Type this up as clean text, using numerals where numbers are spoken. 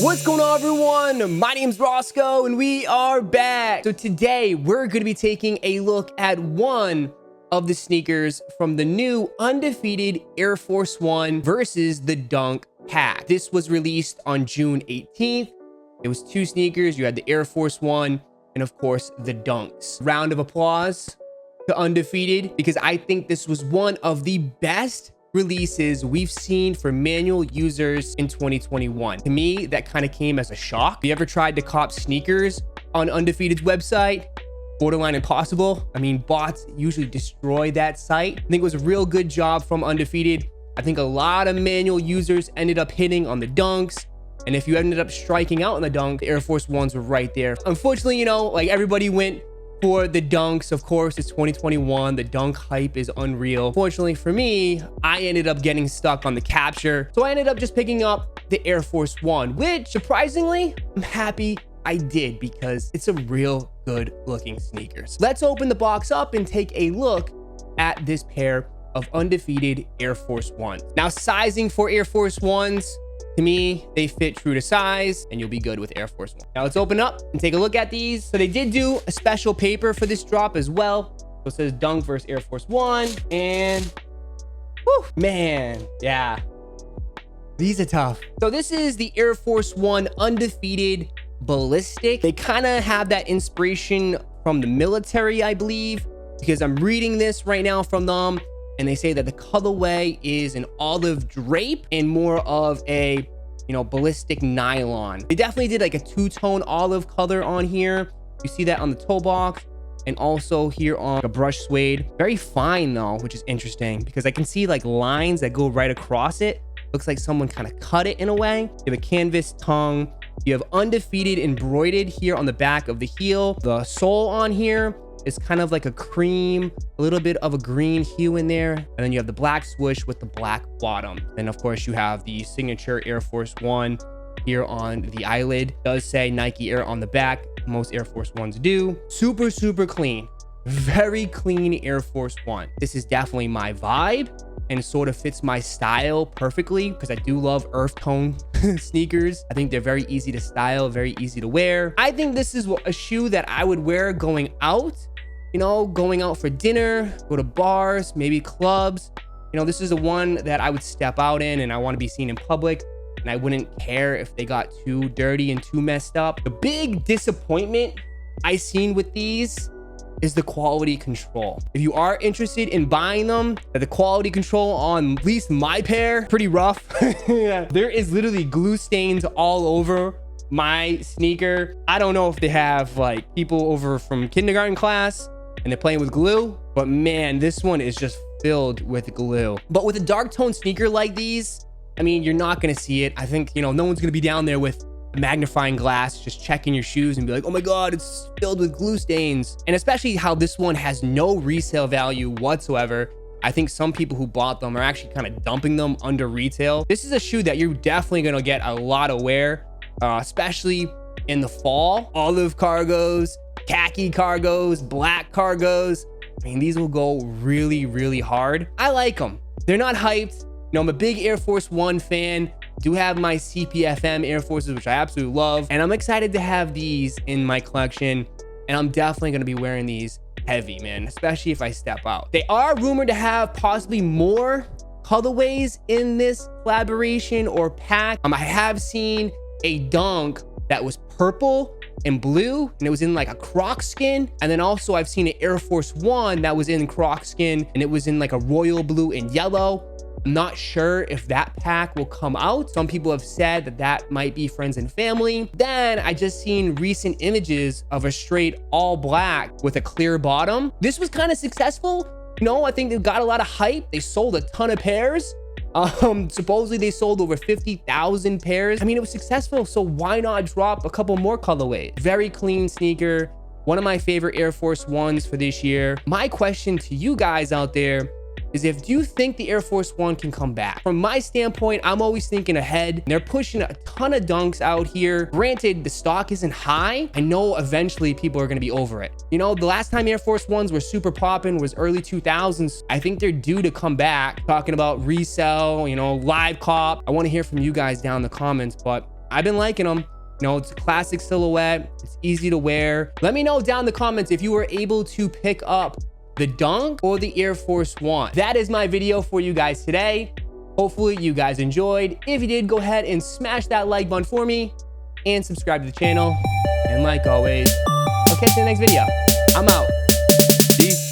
What's going on, everyone? My name's Roszko and we are back. So today we're going to be taking a look at one of the sneakers from the new Undefeated Air Force 1 versus the Dunk pack. This was released on June 18th. It was two sneakers. You had the Air Force 1 and of course the Dunks. Round of applause to Undefeated, because I think this was one of the best releases we've seen for manual users in 2021. To me, that kind of came as a shock. If you ever tried to cop sneakers on Undefeated's website, borderline impossible. I mean, bots usually destroy that site. I think it was a real good job from Undefeated. I think a lot of manual users ended up hitting on the Dunks. And if you ended up striking out on the Dunk, the Air Force 1s were right there. Unfortunately, you know, like everybody went for the Dunks. Of course, it's 2021. The Dunk hype is unreal. Fortunately for me, I ended up getting stuck on the capture. So I ended up just picking up the Air Force 1, which surprisingly, I'm happy I did because it's a real good looking sneakers. Let's open the box up and take a look at this pair of Undefeated Air Force 1s. Now, sizing for Air Force 1s, to me, they fit true to size and you'll be good with Air Force 1. Now let's open up and take a look at these. So they did do a special paper for this drop as well. So it says Dunk versus Air Force 1 and whew, man, yeah, these are tough. So this is the Air Force 1 Undefeated Ballistic. They kind of have that inspiration from the military, I believe, because I'm reading this right now from them. And they say that the colorway is an olive drape and more of a, you know, ballistic nylon. They definitely did like a two-tone olive color on here. You see that on the toe box and also here on a brush suede. Very fine though, which is interesting because I can see like lines that go right across it. Looks like someone kind of cut it in a way. You have a canvas tongue. You have Undefeated embroidered here on the back of the heel. The sole on here is kind of like a cream, a little bit of a green hue in there. And then you have the black swoosh with the black bottom. And of course you have the signature Air Force 1 here on the eyelid. It does say Nike Air on the back. Most Air Force 1s do. Super, super clean. Very clean Air Force 1. This is definitely my vibe and sort of fits my style perfectly because I do love earth tone sneakers. I think they're very easy to style, very easy to wear. I think this is a shoe that I would wear going out, you know, going out for dinner, go to bars, maybe clubs. You know, this is the one that I would step out in and I want to be seen in public. And I wouldn't care if they got too dirty and too messed up. The big disappointment I seen with these is the quality control. If you are interested in buying them, the quality control on at least my pair, pretty rough. There is literally glue stains all over my sneaker. I don't know if they have like people over from kindergarten class and they're playing with glue, but man, this one is just filled with glue. But with a dark tone sneaker like these, I mean, you're not gonna see it. I think, you know, no one's gonna be down there with a magnifying glass just checking your shoes and be like, oh my god, it's filled with glue stains. And especially how this one has no resale value whatsoever. I think some people who bought them are actually kind of dumping them under retail. This is a shoe that you're definitely gonna get a lot of wear, especially in the fall. Olive cargos, khaki cargos, black cargos. I mean, these will go really, really hard. I like them. They're not hyped. You know, I'm a big Air Force 1 fan. Do have my CPFM Air Forces, which I absolutely love. And I'm excited to have these in my collection. And I'm definitely going to be wearing these heavy, man, especially if I step out. They are rumored to have possibly more colorways in this collaboration or pack. I have seen a Dunk that was purple and blue, and it was in like a croc skin. And then also I've seen an Air Force 1 that was in croc skin, and it was in like a royal blue and yellow. I'm not sure if that pack will come out. Some people have said that that might be friends and family. Then I just seen recent images of a straight all black with a clear bottom. This was kind of successful. You know, I think they got a lot of hype. They sold a ton of pairs. Supposedly they sold over 50,000 pairs. I mean, it was successful, so why not drop a couple more colorways? Very clean sneaker. One of my favorite Air Force 1s for this year. My question to you guys out there is, do you think the Air Force 1 can come back? From my standpoint, I'm always thinking ahead. They're pushing a ton of Dunks out here. Granted, the stock isn't high. I know eventually people are going to be over it. You know, the last time Air Force 1s were super popping was early 2000s. I think they're due to come back. Talking about resell, you know, live cop. I want to hear from you guys down in the comments, but I've been liking them. You know, it's a classic silhouette. It's easy to wear. Let me know down in the comments if you were able to pick up the Dunk or the Air Force One. That is my video for you guys today. Hopefully you guys enjoyed. If you did, go ahead and smash that like button for me and subscribe to the channel. And like always, I'll catch you in the next video. I'm out. Peace.